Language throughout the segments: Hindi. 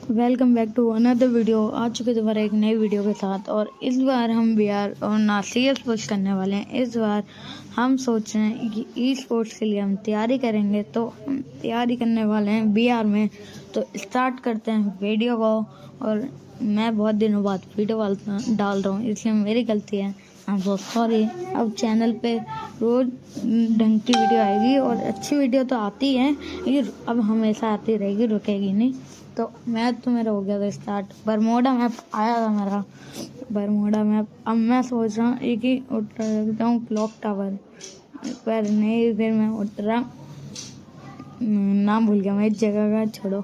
Welcome back to another video. आ चुके दोबारा एक नई वीडियो के साथ, और इस बार हम बीआर और नासिक स्पोर्ट्स करने वाले हैं। इस बार हम सोच रहे हैं कि ई स्पोर्ट्स के लिए हम तैयारी करेंगे, तो हम तैयारी करने वाले हैं बीआर में। तो स्टार्ट करते हैं वीडियो को। और मैं बहुत दिनों बाद वीडियो डाल रहा हूँ, इसलिए मेरी गलती है, आई एम सो सॉरी। अब चैनल पे रोज़ ढंग की वीडियो आएगी, और अच्छी वीडियो तो आती है, लेकिन अब हमेशा आती रहेगी, रुकेगी नहीं। तो मैच तो मेरा हो गया था स्टार्ट। बरमोडा मैप आया था मेरा, बरमोडा मैप। अब मैं सोच रहा हूँ एक ही उतर सकता हूँ क्लॉक टावर, पर नहीं, फिर मैं उतरा, नाम भूल गया मैं इस जगह का, छोड़ो।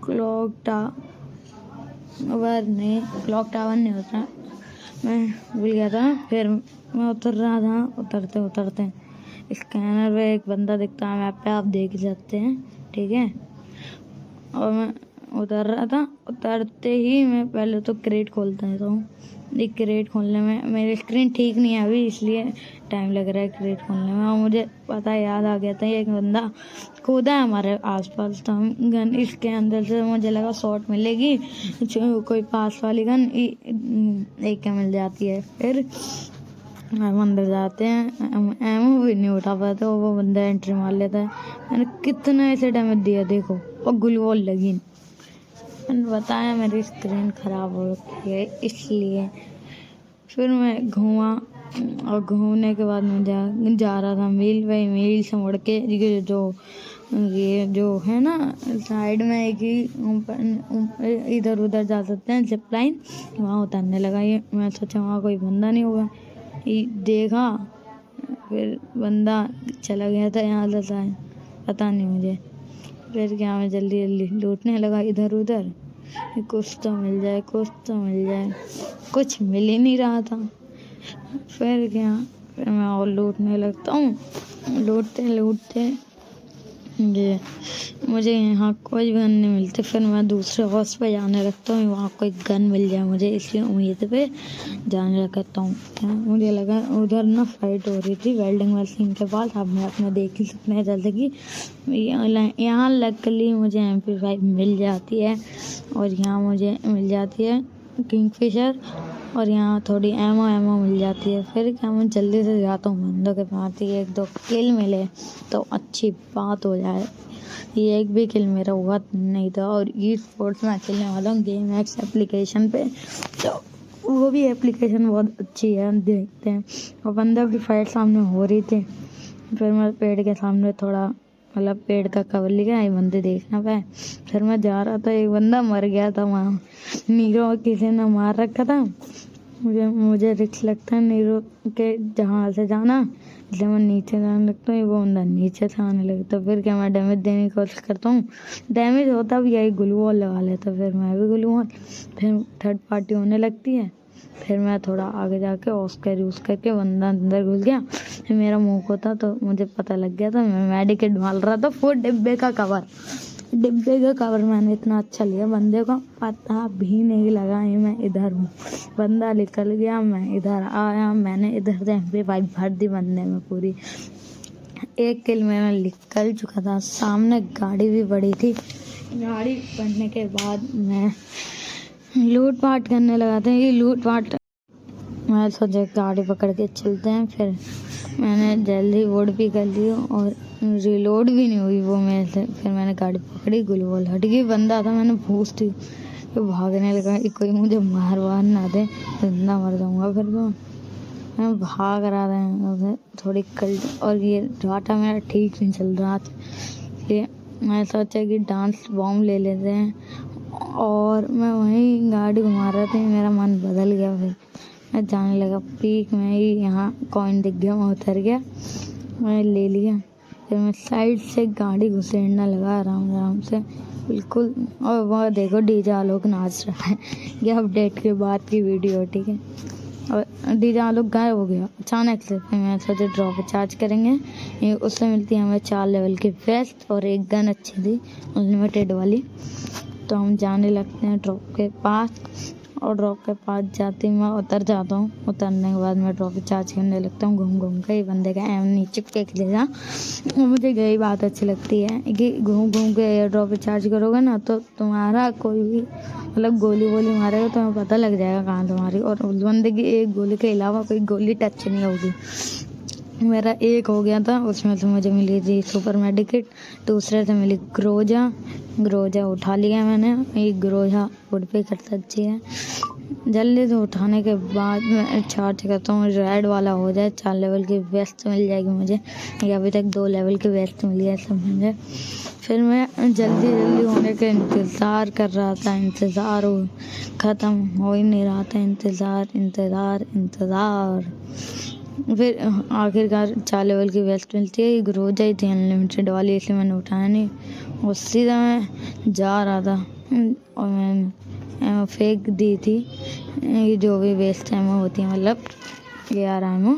क्लॉक टावर नहीं, क्लॉक टावर नहीं होता, मैं भूल गया था। फिर मैं उतर रहा था, उतरते उतरते स्कैनर पे एक बंदा दिखता है मैप पे, आप देख सकते हैं, ठीक है। और मैं उतर रहा था, उतरते ही मैं पहले तो क्रेट खोलता हूँ। एक क्रेट खोलने में मेरी स्क्रीन ठीक नहीं है अभी, इसलिए टाइम लग रहा है क्रेट खोलने में। और मुझे पता याद आ गया था, एक बंदा कूदा है हमारे आसपास, तो हम गन इसके अंदर से, मुझे लगा शॉट मिलेगी, कोई पास वाली गन एक के मिल जाती है। फिर हम अंदर जाते हैं, एमओ भी नहीं उठा पाते, वो बंदा एंट्री मार लेता है। मैंने कितना ऐसे डैमेज दिया देखो, और गुलवॉल लगी। मैंने बताया मेरी स्क्रीन ख़राब हो रखी है, इसलिए। फिर मैं घूमा, और घूमने के बाद मैं जा रहा था मील पे। मील से मुड़ के ये जो है ना साइड में, एक ही इधर उधर जा सकते हैं, जिप लाइन, वहाँ उतरने लगा। ये मैं सोचा वहाँ कोई बंदा नहीं होगा, ये देखा, फिर बंदा चला गया था यहाँ से शायद, पता नहीं मुझे। फिर क्या, मैं जल्दी जल्दी लूटने लगा इधर उधर, कुछ तो मिल जाए, कुछ तो मिल जाए। कुछ मिल ही नहीं रहा था। फिर क्या, फिर मैं और लूटने लगता हूँ। लूटते लूटते मुझे यहाँ कोई गन नहीं मिलती। फिर मैं दूसरे हाउस पे जाने लगता हूँ, वहाँ कोई गन मिल जाए मुझे, इसलिए उम्मीद पे जाने लगता हूँ। मुझे लगा उधर ना फाइट हो रही थी वेल्डिंग मशीन के पास। अब मैं अपने देख ही सकते हैं जैसे कि यहाँ लकली मुझे MP5 मिल जाती है, और यहाँ मुझे मिल जाती है किंगफिशर, और यहाँ थोड़ी एमओ मिल जाती है। फिर क्या, मैं जल्दी से जाता हूँ बंदों के पास, एक दो किल मिले तो अच्छी बात हो जाए। ये एक भी किल मेरा हुआ नहीं था। और ई स्पोर्ट्स में खेलने वाला हूँ GameX एप्लीकेशन पे, तो वो भी एप्लीकेशन बहुत अच्छी है, हम देखते हैं। और बंदों की फाइट सामने हो रही थी, फिर मैं पेड़ के सामने थोड़ा, मतलब पेड़ का कवर लिया, ये बंदे देखना पाए। फिर मैं जा रहा था, एक बंदा मर गया था वहाँ, नीरो किसी ने मार रखा था। मुझे रिस्क लगता है नीरो के जहाँ से जाना, इसलिए मैं नीचे जाने लगता हूँ, वो बंदा नीचे से आने लगता। फिर क्या, मैं डैमेज देने की कोशिश करता हूँ, डैमेज होता भी यही, ग्लूवॉल लगा लेता, फिर मैं भी ग्लूवॉल। फिर थर्ड पार्टी होने लगती है, फिर मैं थोड़ा आगे जाके ऑस्कर यूज़ करके बंदा अंदर घुस गया। फिर मेरा मुँह को था, तो मुझे पता लग गया था, मैं मेडिकेट डाल रहा था। 4 डिब्बे का कवर मैंने इतना अच्छा लिया, बंदे को पता भी नहीं लगा मैं इधर हूँ। बंदा निकल गया, मैं इधर आया, मैंने इधर से MP5 भर दी बंदे में पूरी। एक किल मेरा निकल चुका था। सामने गाड़ी भी पड़ी थी, गाड़ी पड़ने के बाद मैं लूट पाट करने लगा था। ये लूट पाट, मैं सोचा गाड़ी पकड़ के चलते हैं। फिर मैंने जल्दी वोट भी कर ली, और रिलोड भी नहीं हुई वो मेरे से। फिर मैंने गाड़ी पकड़ी, गुलवॉल हट गई, बंदा था, मैंने भूस दी, फिर भागने लगा कि कोई मुझे मार ना दे, जिंदा मर जाऊँगा। फिर तो मैं भाग रहा था थोड़ी कल, और ये डाटा मेरा ठीक नहीं चल रहा था, इसलिए मैं सोचा कि डांस बॉम्ब ले लेते हैं, और मैं वहीं गाड़ी घुमा रहा था, मेरा मन बदल गया। फिर मैं जाने लगा पीक में ही, यहाँ कॉइन दिख गया, मैं उतर गया, मैं ले लिया। फिर मैं साइड से गाड़ी घुसेड़ने लगा आराम आराम से, बिल्कुल। और वह देखो डीजे आलोक नाच रहा है, ये अपडेट के बाद की वीडियो, ठीक है। और डीजे आलोक गायब हो गया अचानक से। फिर मैं सोचा ड्रॉप पे चार्ज करेंगे, ये उससे मिलती है हमें 4 लेवल की वेस्ट, और एक गन अच्छी थी अनलिमिटेड वाली। तो हम जाने लगते हैं ड्रॉप के पास, और ड्रॉप के पास जाते ही मैं उतर जाता हूँ। उतरने के बाद मैं ड्रॉप पे चार्ज करने लगता हूँ घूम घूम के। बंदे का एम नीचे के खिलेगा। और मुझे यही बात अच्छी लगती है कि घूम घूम के एयर ड्रॉप पे चार्ज करोगे ना तो तुम्हारा कोई भी मतलब गोली वोली मारेगा तो तुम्हें पता लग जाएगा कहाँ तुम्हारी, और उस बंदे की एक गोली के अलावा कोई गोली टच नहीं होगी। मेरा एक हो गया था, उसमें से मुझे मिली थी सुपर मेडिकेट, दूसरे से मिली ग्रोजा उठा लिया मैंने। एक ग्रोजा वुड पे करता अच्छी है। जल्दी से उठाने के बाद मैं चार्ज करता हूँ, रेड वाला हो जाए, 4 लेवल की वेस्ट मिल जाएगी मुझे। ये अभी तक 2 लेवल की वेस्ट मिली है सब मुझे। फिर मैं जल्दी होने का इंतज़ार कर रहा था, इंतज़ार ख़त्म हो ही नहीं रहा था, इंतज़ार। फिर आखिरकार 4 लेवल की वेस्ट मिलती है। ये ग्रोजा ही थी अनलिमिटेड वाली, इसलिए मैंने उठाया नहीं। और सीधा मैं जा रहा था और मैंने फेंक दी थी ये जो भी वेस्ट एमो होती है, मतलब ये आ रहा है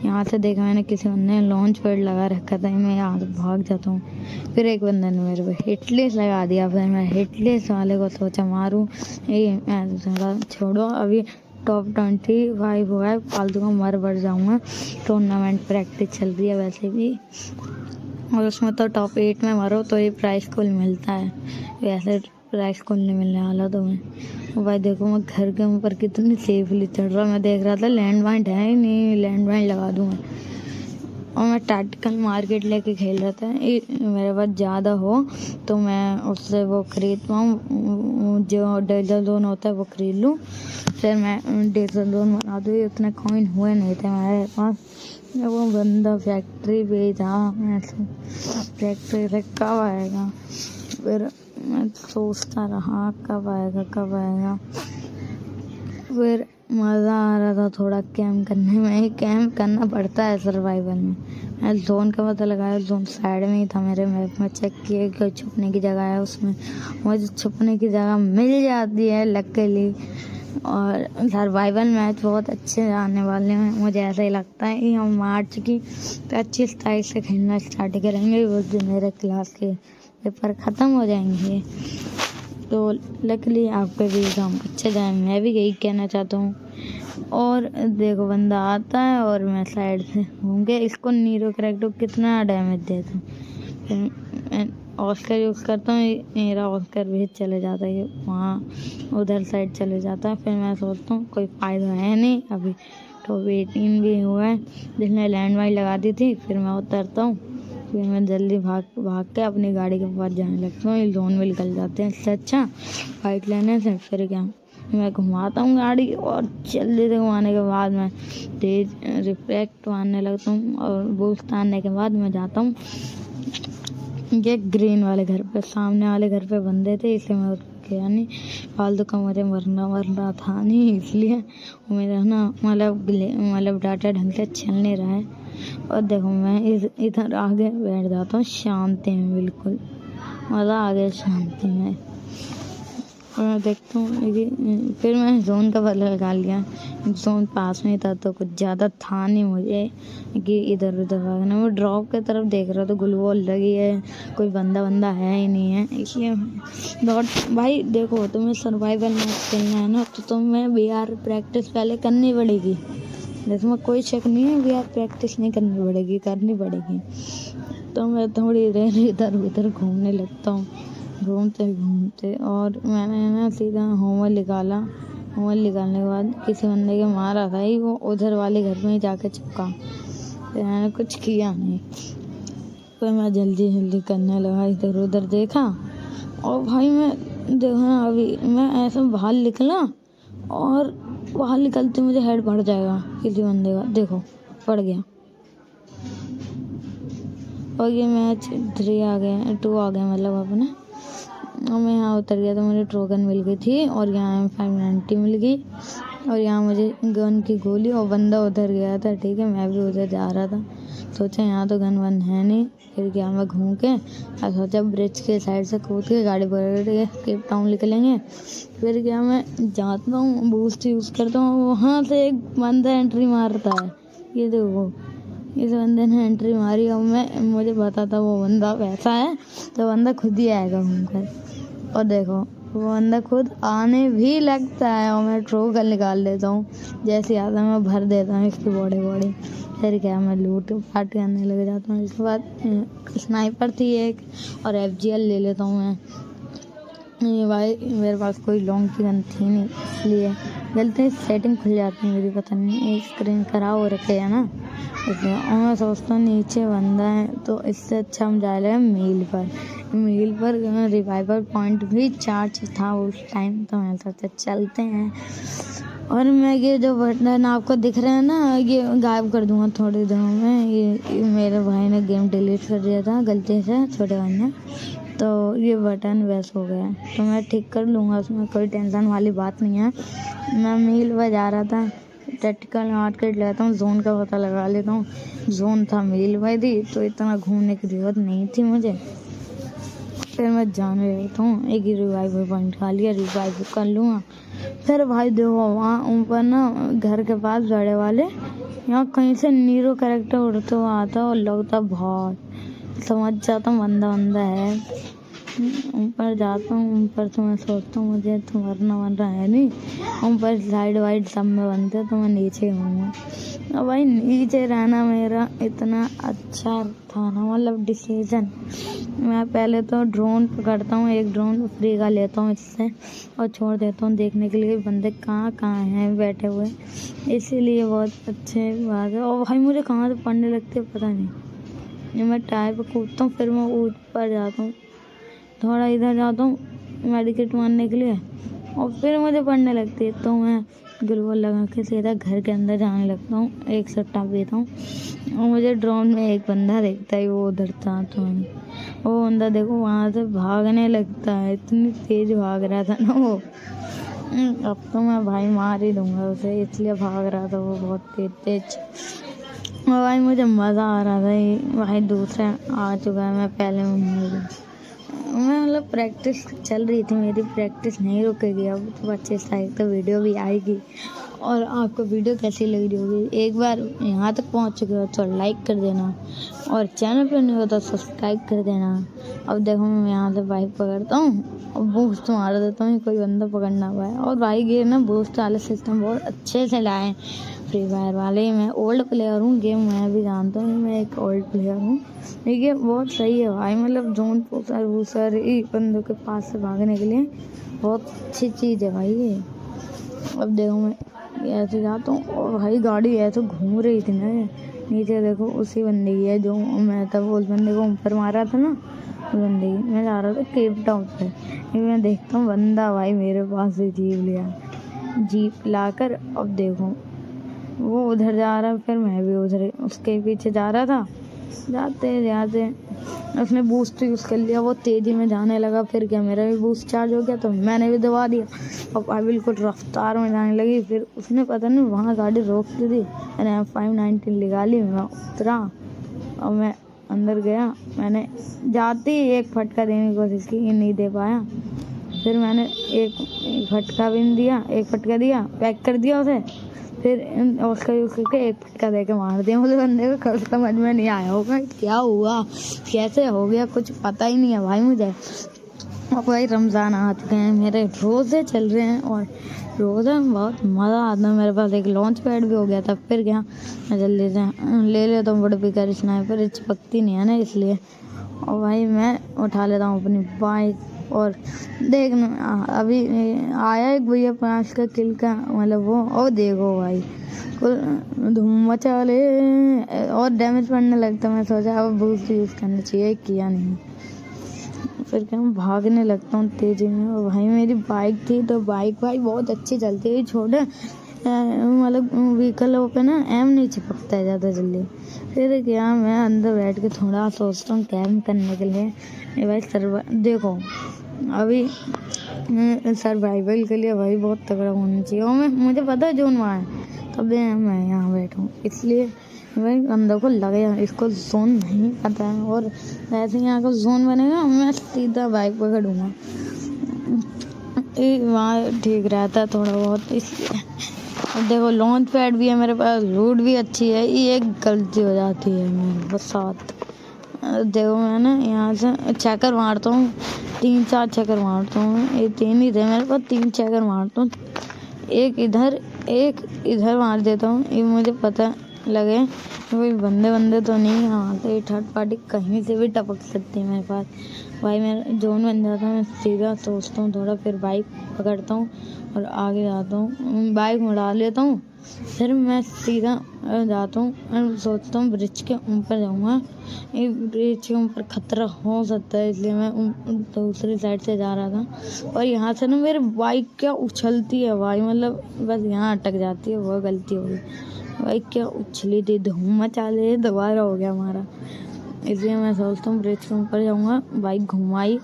यहाँ से देखा मैंने किसी बंदे ने लॉन्च पैड लगा रखा था। मैं यहाँ से भाग जाता हूँ। फिर एक बंदे ने मेरे को हिटलेस लगा दिया। फिर मैं हिटलेस वाले को सोचा मारूँ, ये मैं सोचा छोड़ो, अभी टॉप 25 हुआ है, फालतू का मर बढ़ जाऊँगा। टूर्नामेंट प्रैक्टिस चल रही है वैसे भी, और उसमें तो टॉप 8 में मरो तो ये प्राइस कुल मिलता है, वैसे प्राइस कुल नहीं मिलने वाला तुम्हें। भाई देखो मैं घर के ऊपर कितनी सेफली चढ़ रहा। मैं देख रहा था लैंड माइंड है ही नहीं, लैंड माइंड लगा दूँ मैं। और मैं टैक्टिकल मार्केट लेके खेल रहा था। मेरे पास ज़्यादा हो तो मैं उससे वो खरीद पाऊँ, जो डेजर्ट जोन होता है वो खरीद लूँ। फिर मैं डेजर्ट जोन बना दूँ। इतने कॉइन हुए नहीं थे मेरे पास। वो बंदा फैक्ट्री पे था, मैं फैक्ट्री से कब आएगा। फिर मैं सोचता रहा कब आएगा। फिर मज़ा आ रहा था थोड़ा कैंप करने में। कैंप करना पड़ता है सर्वाइवल में। मैं जोन का पता लगाया, जोन साइड में ही था मेरे मैप में। चेक किया कि छुपने की जगह है, उसमें मुझे छुपने की जगह मिल जाती है लकीली। और सर्वाइवल मैच बहुत अच्छे आने वाले हैं, मुझे ऐसा ही लगता है कि हम मार्च की तो अच्छी स्टाइल से खेलना स्टार्ट करेंगे। उस दिन मेरे क्लास के पेपर ख़त्म हो जाएंगे तो लकीली आपके भी एग्ज़ाम अच्छे जाए, मैं भी यही कहना चाहता हूँ। और देखो बंदा आता है और मैं साइड से होंगे, इसको नीरो क्रैक्टो कितना डैमेज देता हूँ। फिर मैं ऑस्कर यूज़ करता हूँ, मेरा ऑस्कर भी चले जाता है वहाँ उधर साइड चले जाता है। फिर मैं सोचता हूँ कोई फ़ायदा है नहीं, अभी टॉप 18 भी हुआ है जिसने लैंड माइन लगा दी थी। फिर मैं उतरता हूँ, फिर मैं जल्दी भाग के अपनी गाड़ी के पास जाने लगता हूँ। ये जोन में निकल जाते हैं, इससे अच्छा फाइट लेने से। फिर क्या मैं घुमाता हूँ गाड़ी, और जल्दी से घुमाने के बाद मैं तेज रिफ्लेक्ट मारने लगता हूँ, और बूस्ट आने के बाद मैं जाता हूँ ये ग्रीन वाले घर पे। सामने वाले घर पे बंदे थे इसलिए मैं गया नहीं, फालतू का मुझे मरना था नहीं, इसलिए मेरा ना मतलब डाटा ढंग से चल नहीं रहा है। और देखो मैं इधर आगे बैठ जाता हूँ शांति में, बिल्कुल मज़ा आ गया शांति में। और मैं देखता हूँ फिर मैंने जोन का पता लगा लिया। जोन पास में था तो कुछ ज़्यादा था नहीं मुझे कि इधर उधर भागना। वो ड्रॉप की तरफ देख रहा था, गुल वॉल लगी है, कोई बंदा है ही नहीं है, इसलिए दौड़। भाई देखो तुम्हें सर्वाइवल मैच खेलना है ना तो तुम्हें VR प्रैक्टिस पहले करनी पड़ेगी, जिसमें कोई शक नहीं है। VR प्रैक्टिस नहीं करनी पड़ेगी। तो मैं थोड़ी देर इधर उधर घूमने लगता हूँ, घूमते और मैंने ना सीधा होमवर्क निकाला। होमवर्क निकालने के बाद किसी बंदे के मारा था ही, वो उधर वाले घर में ही जाके चिपका। फिर मैंने कुछ किया नहीं, फिर मैं जल्दी करने लगा, इधर उधर देखा। और भाई मैं देखा अभी मैं ऐसा बाहर निकला, और बाहर निकलते मुझे हेड पड़ जाएगा किसी बंदे का, देखो पड़ गया। और ये मैच 2 आ गया मतलब अपना। और मैं यहाँ उतर गया तो मुझे ट्रोगन मिल गई थी, और यहाँ 590 मिल गई, और यहाँ मुझे गन की गोली। और बंदा उधर गया था, ठीक है, मैं भी उधर जा रहा था। सोचा यहाँ तो गन वन है नहीं। फिर क्या मैं घूम के और सोचा ब्रिज के साइड से कूद के गाड़ी पकड़ के केप टाउन निकलेंगे। फिर क्या मैं जाता हूँ, बूस्ट यूज़ करता हूँ, वहाँ से एक बंदा एंट्री मारता है। ये देखो इस बंदे ने एंट्री मारी, और मुझे पता था वो बंदा वैसा है तो बंदा खुद ही आएगा घूम कर। और देखो वो बंदा खुद आने भी लगता है और मैं ट्रोकल निकाल लेता हूँ। जैसे आता है मैं भर देता हूँ इसकी बॉडी। फिर क्या मैं लूट पाट करने लग जाता हूँ। इसके बाद स्नाइपर थी एक और FGL ले लेता हूँ मैं। ये भाई मेरे पास कोई लॉन्ग की गन थी नहीं, इसलिए गलती से सेटिंग खुल जाती है मेरी, पता नहीं एक स्क्रीन खराब हो रखे है ना इसलिए। और मैं सोचता हूँ नीचे बंदा है तो इससे अच्छा हम जा रहे हैं मील पर रिवाइवर पॉइंट भी चार्ज था उस टाइम, तो मैं सोचा चलते हैं। और मैं ये जो बटन आपको दिख रहे हैं ना ये गायब कर दूंगा थोड़ी देर में। ये मेरे भाई ने गेम डिलीट कर दिया था गलती से, छोटे भाई ने, तो ये बटन वैसे हो गया है तो मैं ठीक कर लूँगा, उसमें कोई टेंशन वाली बात नहीं है। मैं मील पर जा रहा था, टैक्टिकल मार्केट लेता हूँ, जोन का पता लगा लेता हूँ। जोन था मील पर थी तो इतना घूमने की जरूरत नहीं थी मुझे। फिर मैं जाने लगता हूँ, एक ही रिवाइव पॉइंट खा लिया, रिवाइव कर लूँगा। फिर भाई देखो वहाँ ऊपर ना घर के पास बड़े वाले यहाँ कहीं से नीरो कैरेक्टर उड़ते हुआ आता और लगता बहुत, समझ जाता हूँ बंदा है। ऊपर जाता हूँ, ऊपर तो मैं सोचता हूँ मुझे तो मरना है नहीं, ऊपर साइड वाइड सब में बनते तो मैं नीचे हूँ। अब भाई नीचे रहना मेरा इतना अच्छा था ना, मतलब डिसीजन। मैं पहले तो ड्रोन पकड़ता हूँ, एक ड्रोन फ्री का लेता हूँ इससे और छोड़ देता हूँ देखने के लिए बंदे कहाँ हैं बैठे हुए, इसीलिए बहुत अच्छे बात है। और भाई मुझे कहाँ से पढ़ने लगते पता नहीं। मैं टायर पर कूदता हूँ, फिर मैं ऊपर जाता हूँ, थोड़ा इधर जाता हूँ मेडिकेट मारने के लिए और फिर मुझे पढ़ने लगती है, तो मैं ग्लूवॉल लगा के सीधा घर के अंदर जाने लगता हूँ, एक सट्टा पीता हूँ और मुझे ड्रोन में एक बंदा देखता है, वो उधर था तो वो बंदा देखो वहाँ से भागने लगता है, इतनी तेज भाग रहा था ना वो। अब तो मैं भाई मार ही दूंगा उसे, इसलिए भाग रहा था वो बहुत तेज। और भाई मुझे मज़ा आ रहा था, ये भाई दूसरा आ चुका है, मैं पहले में मतलब प्रैक्टिस चल रही थी मेरी, प्रैक्टिस नहीं रुकेगी अब तो अच्छे से तो वीडियो भी आएगी। और आपको वीडियो कैसी लग रही होगी, एक बार यहाँ तक पहुँच चुके हो तो लाइक कर देना और चैनल पर नहीं हो तो सब्सक्राइब कर देना। अब देखो मैं यहाँ से बाइक पकड़ता हूँ और बूस्ट मार देता हूँ, कोई बंदा पकड़ना पाए। और भाई ये ना बूस्ट वाला सिस्टम बहुत अच्छे से लाए फ्री फायर वाले। मैं ओल्ड प्लेयर हूँ, गेम मैं भी जानता हूँ, मैं एक ओल्ड प्लेयर हूँ, देखिए बहुत सही है भाई। मतलब जोन पोसर वूसर बंदों के पास से भागने के लिए बहुत अच्छी चीज़ है भाई ये। अब देखो मैं ऐसे जाता हूँ और भाई गाड़ी ऐसे घूम रही थी ना, नीचे देखो उसी बंदे की है जो मैं तब उस बंदे को ऊपर मारा था ना, उस बंदे की। मैं जा रहा था केप टाउन पे, मैं देखता हूँ बंदा भाई मेरे पास से जीप लाकर। अब देखो वो उधर जा रहा है, फिर मैं भी उधर उसके पीछे जा रहा था। जाते उसने बूस्ट यूज़ कर लिया, वो तेज़ी में जाने लगा, फिर क्या मेरा भी बूस्ट चार्ज हो गया तो मैंने भी दबा दिया और भाई बिल्कुल रफ्तार में जाने लगी। फिर उसने पता नहीं वहाँ गाड़ी रोक दी थी, मैंने M519 निकाली, मैं उतरा और मैं अंदर गया। मैंने जाते ही एक फटका देने की कोशिश की, नहीं दे पाया। फिर मैंने एक फटका दिया, पैक कर दिया उसे, फिर उसका यूज़ करके एक फटका दे के मार दिया। मुझे बंदे को कल समझ में नहीं आया होगा क्या हुआ कैसे हो गया, कुछ पता ही नहीं है भाई मुझे। अब भाई रमज़ान आ चुके हैं, मेरे रोज़े चल रहे हैं और रोज़े में बहुत मज़ा आता है। मेरे पास एक लॉन्च पैड भी हो गया था, फिर क्या मैं जल्दी से ले लेता हूँ बड़े बेकार स्नाइपर, चिपकती नहीं है ना इसलिए। और भाई मैं उठा लेता हूँ अपनी बाइक और देखना अभी आया एक भैया 5 का किल का, मतलब वो। और देखो भाई धूम मचा ले और डैमेज पड़ने लगता। मैं सोचा अब बूस्ट यूज़ करना चाहिए, किया नहीं। फिर क्या मैं भागने लगता हूँ तेज़ी में। और भाई मेरी बाइक थी तो बाइक भाई बहुत अच्छी चलती है, छोटे मतलब व्हीकलों पे ना एम नहीं चिपकता है ज़्यादा जल्दी। फिर क्या मैं अंदर बैठ के थोड़ा सोचता हूँ कैम्प करने के लिए। ये भाई देखो अभी सर्वाइवल के लिए भाई बहुत तगड़ा होना चाहिए और मुझे पता है जोन वहाँ है, तब मैं यहाँ बैठा हूँ, इसलिए भाई अंदर को लगे इसको जोन नहीं पता है। और जैसे यहाँ का जोन बनेगा मैं सीधा बाइक पकड़ूँगा, वहाँ ठीक रहता है थोड़ा बहुत इसलिए। अब देखो लॉन्च पैड भी है मेरे पास, लूट भी अच्छी है। ये एक गलती हो जाती है मेरे साथ, देखो मैं ना यहाँ से चेकर मारता हूँ 3-4 चक्कर मारता हूँ, ये 3 ही थे मेरे पास, 3 चक्कर मारता हूँ, एक इधर मार देता हूँ। ये मुझे पता लगे कोई बंदे तो नहीं, हाँ तो ये थर्ड पार्टी कहीं से भी टपक सकती है मेरे पास। भाई मेरा जोन बन जाता है, मैं सीधा सोचता हूँ थोड़ा, फिर बाइक पकड़ता हूँ और आगे जाता हूँ, बाइक मुड़ा लेता हूँ, फिर मैं सीधा जाता हूँ और सोचता हूँ ब्रिज के ऊपर जाऊँगा। ये ब्रिज के ऊपर खतरा हो सकता है, इसलिए मैं दूसरी साइड से जा रहा था। और यहाँ से ना मेरी बाइक क्या उछलती है भाई, मतलब बस यहाँ अटक जाती है, वो गलती हो गई। बाइक क्या उछली थी, धूम मचा ले, दोबारा हो गया हमारा। इसलिए मैं सोचता हूँ ब्रिज के ऊपर जाऊँगा, बाइक घुमाई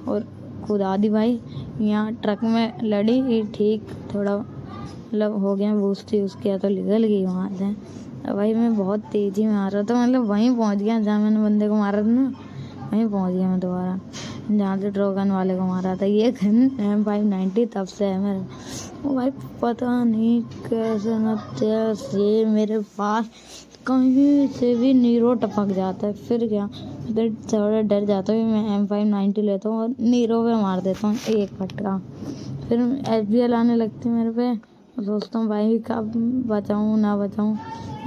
और खुदा दी भाई, यहाँ ट्रक में लड़ी, ये ठीक थोड़ा मतलब हो गया, बूझती उसके तो निकल गई वहाँ से। अब भाई मैं बहुत तेज़ी में आ रहा था, मतलब वहीं पहुँच गया जहाँ मैंने बंदे को मारा था ना, वहीं पहुँच गया मैं दोबारा, जहाँ से ड्रैगन वाले को मारा था। ये गन M590 तब से है मेरा। वो भाई पता नहीं कैसे न तैसे मेरे पास कहीं से भी नीरो टपक जाता है, फिर क्या इधर थोड़ा डर जाता है, मैं M590 लेता हूँ और नीरो पे मार देता हूँ एक फटका। फिर SBL आने लगती है मेरे पे, सोचता हूँ भाई कब बचाऊँ ना बचाऊँ,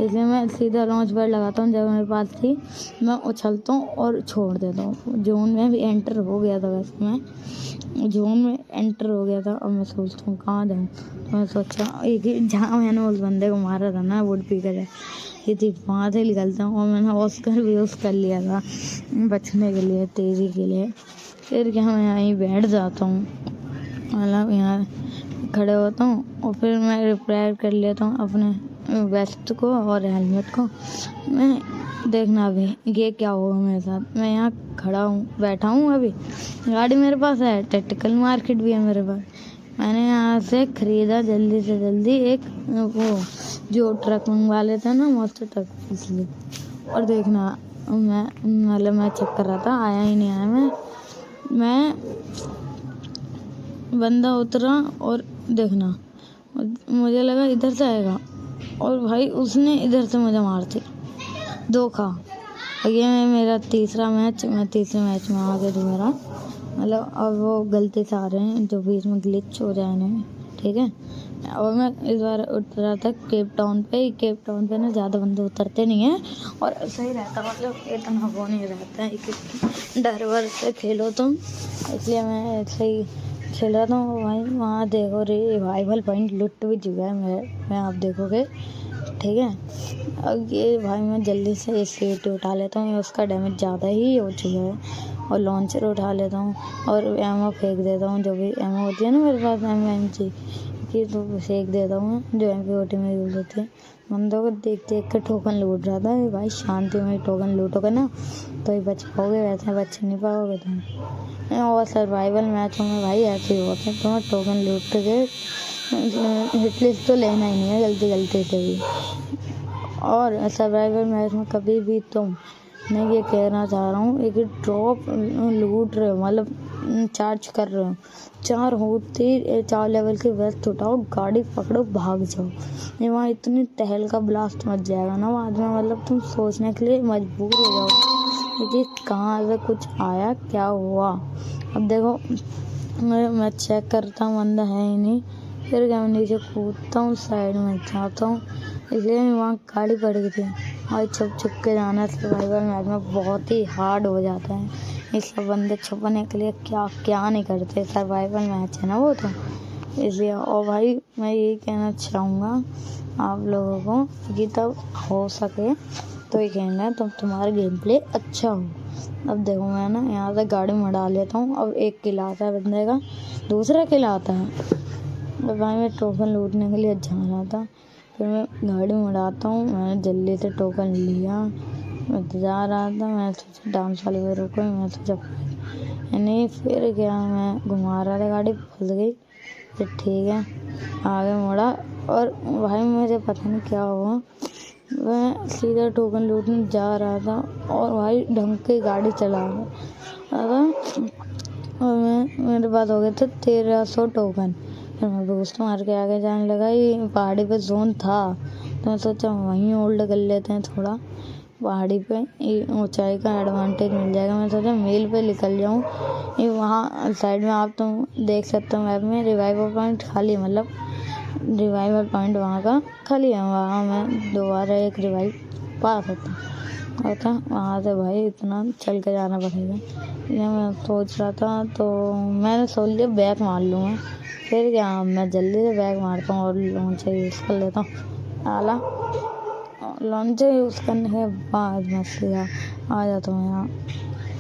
इसलिए मैं सीधा लॉन्च पैड लगाता हूँ। जब मेरे पास थी मैं उछलता हूँ और छोड़ देता हूँ। जोन में भी एंटर हो गया था, वैसे मैं जोन में एंटर हो गया था। और मैं सोचता हूँ कहाँ जाऊँ, तो मैं सोचा एक ही जहाँ मैंने उस बंदे को मारा था ना, वुड पी कर ये थी, वहाँ से निकलता हूँ। और मैंने ऑस्कर भी यूज़ कर लिया था बचने के लिए, तेज़ी के लिए। फिर क्या मैं यहीं बैठ जाता हूँ, मतलब यहाँ खड़े होता हूँ और फिर मैं रिपेयर कर लेता हूँ अपने वेस्ट को और हेलमेट को। मैं देखना अभी ये क्या होगा मेरे साथ। मैं यहाँ खड़ा हूँ, बैठा हूँ, अभी गाड़ी मेरे पास है, टैक्टिकल मार्केट भी है मेरे पास। मैंने यहाँ से ख़रीदा जल्दी से जल्दी एक वो जो ट्रक मंगवा लेते हैं ना, मस्त ट्रक, इसलिए। और देखना मैं चेक कर रहा था, आया ही नहीं आया। मैं बंदा उतरा और देखना मुझे लगा इधर से आएगा, और भाई उसने इधर से मुझे मार दी, धोखा। ये मेरा तीसरा मैच, मैं तीसरे मैच में आ गया दोबारा, मतलब अब वो गलती से आ रहे हैं जो बीच में ग्लिच हो जाए नहीं, ठीक है। और मैं इस बार उतरा था केप टाउन पे ना ज़्यादा बंदे उतरते नहीं हैं और सही रहता, मतलब इतना वो नहीं रहता है कि डर वर से खेलो तुम, इसलिए मैं ऐसे ही खेल रहा था। भाई वहाँ देखो रिवाइवल पॉइंट लुट भी चुका है मैं आप देखोगे, ठीक है। अब ये भाई मैं जल्दी से सीट उठा लेता हूँ, उसका डैमेज ज़्यादा ही हो चुका है। और लॉन्चर उठा लेता हूँ और एमओ फेंक देता हूँ, जो भी एमओ होती है ना मेरे पास MMG की, तो फेंक देता हूँ, जो MP40 में यूज़ होती है। बंदों को देख के टोकन लूट रहा था भाई, शांति में टोकन लूटोगे ना तो ही बच पाओगे, वैसे बच नहीं पाओगे तुम। और सर्वाइवल मैचों में भाई ऐसे ही होते हैं, तुम्हें टोकन लूट के हिटलिस्ट तो लेना ही नहीं है गलती से भी। और सर्वाइवल मैच में कभी भी तुम, मैं ये कहना चाह रहा हूँ, एक ड्रॉप लूट रहे हो, मतलब चार्ज कर रहे हो, 4 लेवल के वेस्ट उठाओ, गाड़ी पकड़ो, भाग जाओ। ये वहाँ इतनी तहल का ब्लास्ट मच जाएगा ना बाद में, मतलब तुम सोचने के लिए मजबूर हो जाओ कि कहाँ से कुछ आया, क्या हुआ। अब देखो मैं चेक करता हूँ, बंदा है ही नहीं, फिर क्या मैं नीचे कूदता हूँ, साइड में जाता हूँ, इसलिए वहाँ गाड़ी पड़ गई थी। और छुप के जाना सर्वाइवल मैच में बहुत ही हार्ड हो जाता है, इसलिए बंदे छुपने के लिए क्या नहीं करते, सर्वाइवल मैच है ना वो तो, इसलिए। और भाई मैं यही कहना चाहूँगा आप लोगों को कि तब हो सके तो ये कहना तब तुम्हारा गेम प्ले अच्छा हो। अब देखो मैं ना यहाँ से गाड़ी मड़ा लेता हूँ, अब एक किल आता है बंदे का, दूसरा किल आता है। अब भाई मैं टोकन लूटने के लिए जा रहा था, फिर मैं गाड़ी मड़ाता हूँ, मैंने जल्दी से टोकन लिया, मैं जा रहा था, मैं सोचा डांस वाले पे रुको, मैं सोचा नहीं, फिर क्या मैं घुमा रहा था, गाड़ी फंस गई, फिर ठीक है आगे मुड़ा। और भाई मुझे पता नहीं क्या हुआ, मैं सीधा टोकन लूटने जा रहा था और भाई ढंग की गाड़ी चला रहा था, और मेरे पास हो गए थे 1300 टोकन। फिर मैं बूस्ट मार के आगे जाने लगा, ये पहाड़ी पे जोन था तो मैं सोचा वहीं होल्ड कर लेते हैं थोड़ा, पहाड़ी पे ये ऊंचाई का एडवांटेज मिल जाएगा। मैं सोचा मील पे निकल जाऊँ। ये वहाँ साइड में आप तुम देख सकते हो मैप में रिवाइवल पॉइंट खाली है, मतलब रिवाइवल पॉइंट वहाँ का खाली है। वहाँ मैं दोबारा एक रिवाइव पा सकता हूँ। अच्छा वहाँ से भाई इतना चल के जाना पड़ेगा। ये मैं सोच रहा था, तो मैंने सोच लिया बैक मार लूँगा। फिर क्या, मैं जल्दी से बैक मारता हूँ और लॉन्चर यूज़ कर लेता हूँ। आला लॉन्चर यूज़ करने के बाद मैं सीधा आ जाता हूँ यहाँ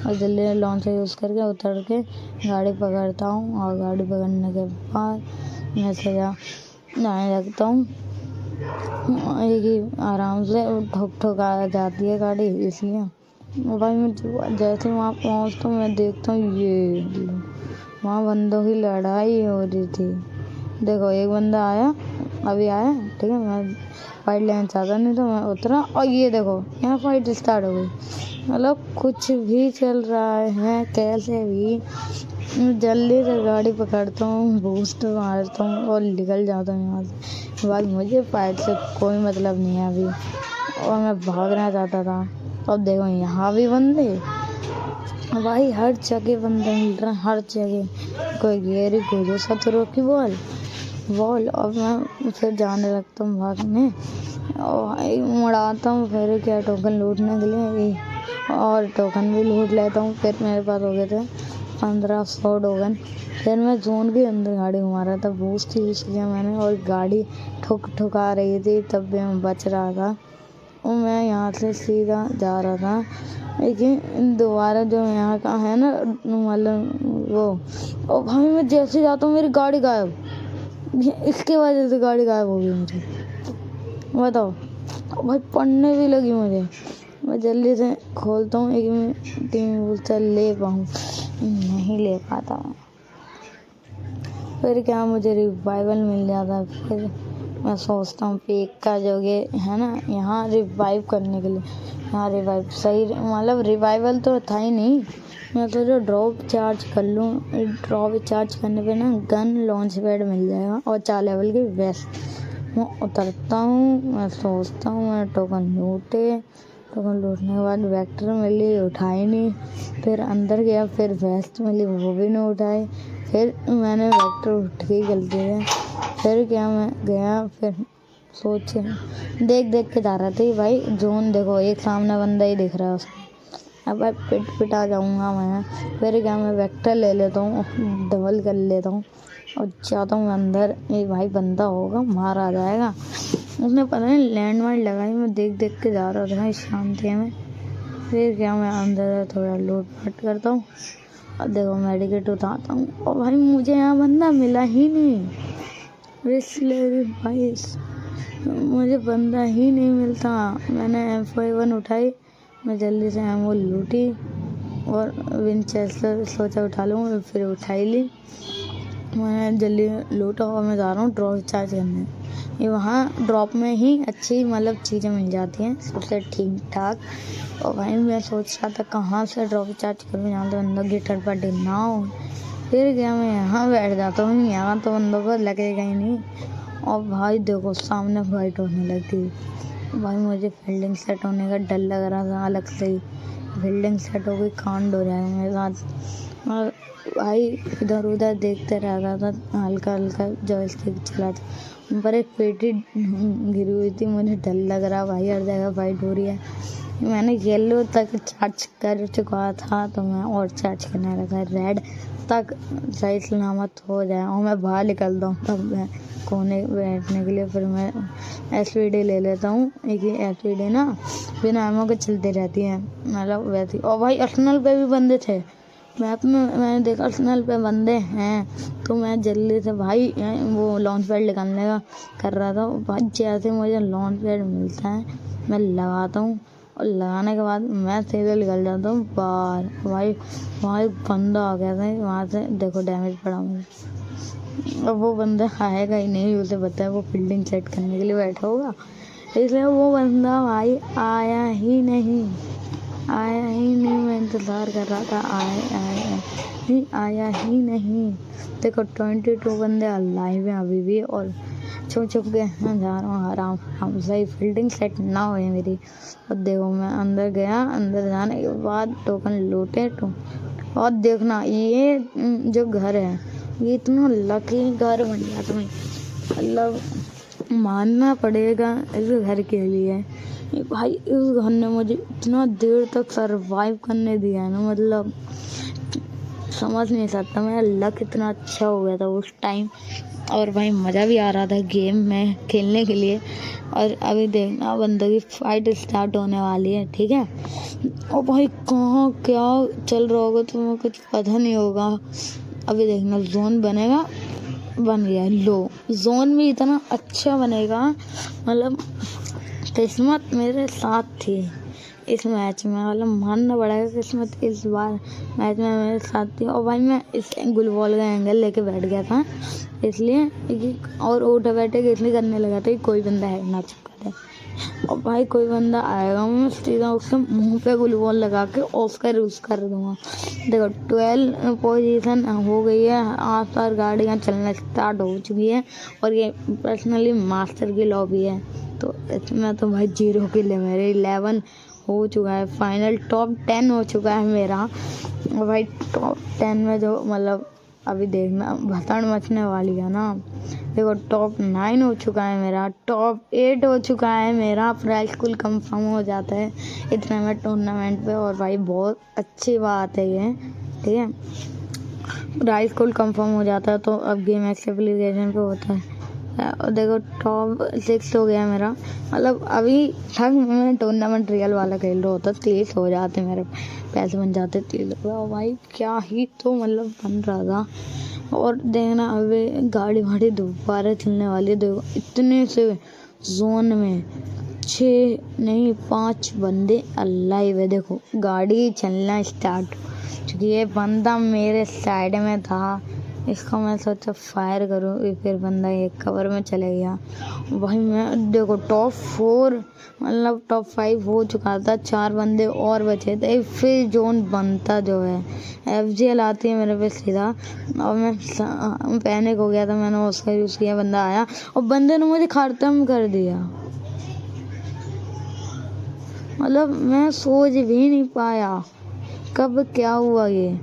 और जल्दी से लॉन्चर यूज़ करके उतर के गाड़ी पकड़ता हूँ। और गाड़ी पकड़ने के बाद मैं सीधा जाने लगता हूँ। एक ही आराम से ठुक ठुक आ जाती है गाड़ी, इसलिए भाई मैं जैसे वहाँ पहुँचता हूँ मैं देखता हूँ ये वहाँ बंदों की लड़ाई हो रही थी। देखो एक बंदा आया, अभी आया, ठीक है। मैं फाइट लेना चाहता नहीं तो मैं उतरा और ये देखो यहाँ फाइट स्टार्ट हो गई। मतलब कुछ भी चल रहा है कैसे भी। जल्दी से गाड़ी पकड़ता हूँ, बूस्ट मारता हूँ और निकल जाता हूँ यहाँ से। बाद मुझे फाइट से कोई मतलब नहीं है अभी, और मैं भागना चाहता था। अब देखो यहाँ भी बंदे भाई, हर जगह बंदे मिल रहे हैं, हर जगह। कोई गेरी कोई दूसरा तो की बॉल। और मैं फिर जाने लगता हूँ भागने और भाई मुड़ाता हूँ। फिर क्या टोकन लूटने के लिए और टोकन भी लूट लेता हूँ। फिर मेरे पास हो गए थे 1500 टोकन। फिर मैं जोन के अंदर गाड़ी घुमा रहा था, बूस्ट यूज़ किया मैंने और गाड़ी ठुका रही थी, तब भी मैं बच रहा था। और मैं यहाँ से सीधा जा रहा था, लेकिन दोबारा जो यहाँ का है ना मतलब वो, और भाई मैं जैसे जाता हूँ मेरी गाड़ी गायब। इसके वजह से गाड़ी गायब हो गई मुझे, बताओ। भाई पढ़ने भी लगी मुझे। मैं जल्दी से खोलता हूँ, एक में टीम बोलता ले पाऊँ, नहीं ले पाता हूँ। फिर क्या मुझे रिवाइवल मिल जाता। फिर मैं सोचता हूँ पेक का जो ये है ना यहाँ रिवाइव करने के लिए, यहाँ रिवाइव सही मतलब रिवाइवल तो था ही नहीं। मैं सोचा ड्रॉप चार्ज कर लूँ। ड्रॉप चार्ज करने पे ना गन लॉन्च पैड मिल जाएगा और 4 लेवल की वेस्ट। मैं उतरता हूँ, मैं सोचता हूँ मैं टोकन लूटने के बाद वेक्टर मिली, उठाई नहीं। फिर अंदर गया, फिर वेस्ट मिली, वो भी नहीं उठाई। फिर मैंने वेक्टर उठ के गलती है। फिर क्या मैं गया, फिर सोचे देख के जा रहा था भाई जोन। देखो एक सामने बंदा ही दिख रहा है उसको, अब भाई पिटा जाऊँगा मैं। फिर क्या मैं वेक्टर ले लेता हूँ, डबल कर लेता हूँ और जाता हूँ अंदर। एक भाई बंदा होगा, मार आ जाएगा। उसने पता नहीं लैंड माइन लगाई, मैं देख के जा रहा था इस शांति में। फिर क्या मैं अंदर थोड़ा लूट पाट करता हूँ और देखो मेडिकेट उठाता हूँ और भाई मुझे यहाँ बंदा मिला ही नहीं। भाई मुझे बंदा ही नहीं मिलता। मैंने M51 उठाई, मैं जल्दी से एमो लूटी और विंचेस्टर सोचा उठा लूँ, फिर उठाई ली। मैं जल्दी लूटा और मैं जा रहा हूँ ड्रॉप चार्ज करने। ये वहाँ ड्रॉप में ही अच्छी मतलब चीज़ें मिल जाती हैं सबसे ठीक ठाक। और भाई मैं सोच रहा था कहाँ से ड्रॉप चार्ज करूँ जहाँ तो बंदों की टटपटी ना हो। फिर क्या मैं यहाँ बैठ जाता हूँ, यहाँ तो बंदों को लगेगा ही नहीं। और भाई देखो सामने फाइट होने लगी। भाई मुझे फील्डिंग सेट होने का डर लग रहा था अलग से ही। फील्डिंग सेट हो गई, कांड हो जाएगा मेरे साथ। और भाई इधर उधर देखते रहता था, हल्का हल्का जॉयस्टिक चलाता। पर एक पेटी गिरी हुई थी, मुझे डर लग रहा भाई, हर जगह फाइट हो रही है। मैंने येलो तक चार्ज कर चुका था तो मैं और चार्ज करने लगा, रेड तक सही सलामत हो जाए और मैं बाहर निकलता हूँ तब मैं कोने बैठने के लिए। फिर मैं SVD ले लेता हूँ। एक ही SVD ना बिना एमो के चलती रहती है, मतलब वैसी। और भाई अर्सेनल पे भी बंदे थे मैप में, मैंने देखा अर्सेनल पे बंदे हैं तो मैं जल्दी से भाई वो लॉन्च पैड निकालने का कर रहा था। भाई जैसे मुझे लॉन्च पैड मिलता है मैं लगाता हूँ और लगाने के बाद मैं सीधे निकल जाता हूँ बाहर। भाई वहाँ एक बंदा आ गया था, वहाँ से देखो डैमेज पड़ा मुझे। अब वो बंदा आएगा ही नहीं, उसे पता है वो फील्डिंग सेट करने के लिए बैठा होगा, इसलिए वो बंदा भाई आया ही नहीं। मैं इंतज़ार कर रहा था, आया ही नहीं। देखो 22 बंदे लाइव हैं अभी भी और छुप छुप के मैं जा रहा हूँ आराम आराम सही फील्डिंग सेट ना हो मेरी। और देखो मैं अंदर गया, अंदर जाने के बाद टोकन लूटे और देखना ये जो घर है ये इतना लकी घर बन गया तुम्हें, मतलब मानना पड़ेगा इस घर के लिए। भाई इस घर ने मुझे इतना देर तक सरवाइव करने दिया है ना, मतलब समझ नहीं सकता। मेरा लक इतना अच्छा हो गया था उस टाइम और भाई मज़ा भी आ रहा था गेम में खेलने के लिए। और अभी देखना बंदों की फाइट स्टार्ट होने वाली है, ठीक है। और भाई कहाँ क्या चल रहा होगा तुम्हें कुछ पता नहीं होगा। अभी देखना जोन बनेगा, बन गया। लो जोन भी इतना अच्छा बनेगा, मतलब किस्मत मेरे साथ थी इस मैच में, मतलब मानना पड़ेगा किस्मत इस बार मैच में मेरे साथ थी। और भाई मैं इस गुलबॉल का एंगल लेके बैठ गया था इसलिए, और उठा बैठे के इसलिए करने लगा था कि कोई बंदा है ना चिपका दे। और भाई कोई बंदा आएगा मैं सीधा उसके मुंह पे गुलबॉल लगा के ऑस्कर यूज़ कर दूँगा। देखो 12 पोजीशन हो गई है, आस-पास गाड़ियाँ चलना स्टार्ट हो चुकी है और ये पर्सनली मास्टर की लॉबी है। तो इसमें तो भाई 0 किल है मेरे, 11 हो चुका है, फाइनल टॉप 10 हो चुका है मेरा। और भाई टॉप 10 में जो मतलब अभी देखना भसड़ मचने वाली है ना। देखो टॉप 9 हो चुका है मेरा, टॉप 8 हो चुका है मेरा, प्राइस स्कूल कंफर्म हो जाता है इतने में टूर्नामेंट पे। और भाई बहुत अच्छी बात है ये, ठीक है। प्राइस स्कूल कंफर्म हो जाता है तो अब गेम एप्लीकेशन पे होता है। और देखो टॉप 6 हो गया मेरा, मतलब अभी तक मैं टूर्नामेंट रियल वाला खेल रहा होता 30 हो जाते मेरे पैसे बन जाते 30। और भाई क्या ही तो मतलब बन रहा था। और देखना अभी गाड़ी वाड़ी दोबारा चलने वाली है। देखो इतने से जोन में 6 नहीं 5 बंदे अलाइव है। देखो गाड़ी चलना स्टार्ट, क्योंकि ये बंदा मेरे साइड में था, इसको मैं सोचा फायर करूँ, फिर बंदा ये कवर में चले गया। वही मैं देखो टॉप 4 मतलब टॉप 5 हो चुका था, 4 बंदे और बचे थे। फिर जोन बनता जो है FGL आती है मेरे पे सीधा, और मैं पैनिक हो गया था, मैंने उसका यूज़ किया, बंदा आया और बंदे ने मुझे खत्म कर दिया। मतलब मैं सोच भी नहीं पाया कब क्या हुआ ये।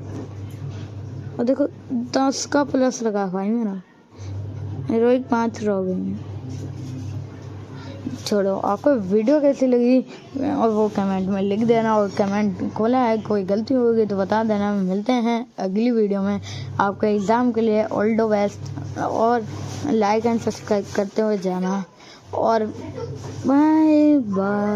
और देखो 10 का प्लस लगा भाई मेरा, हीरोइक 5 रह गई। छोड़ो, आपको वीडियो कैसी लगी और वो कमेंट में लिख देना, और कमेंट खोला है कोई गलती होगी तो बता देना। मिलते हैं अगली वीडियो में, आपके एग्ज़ाम के लिए ऑल द बेस्ट, और लाइक एंड सब्सक्राइब करते हुए जाना, और बाय बाय।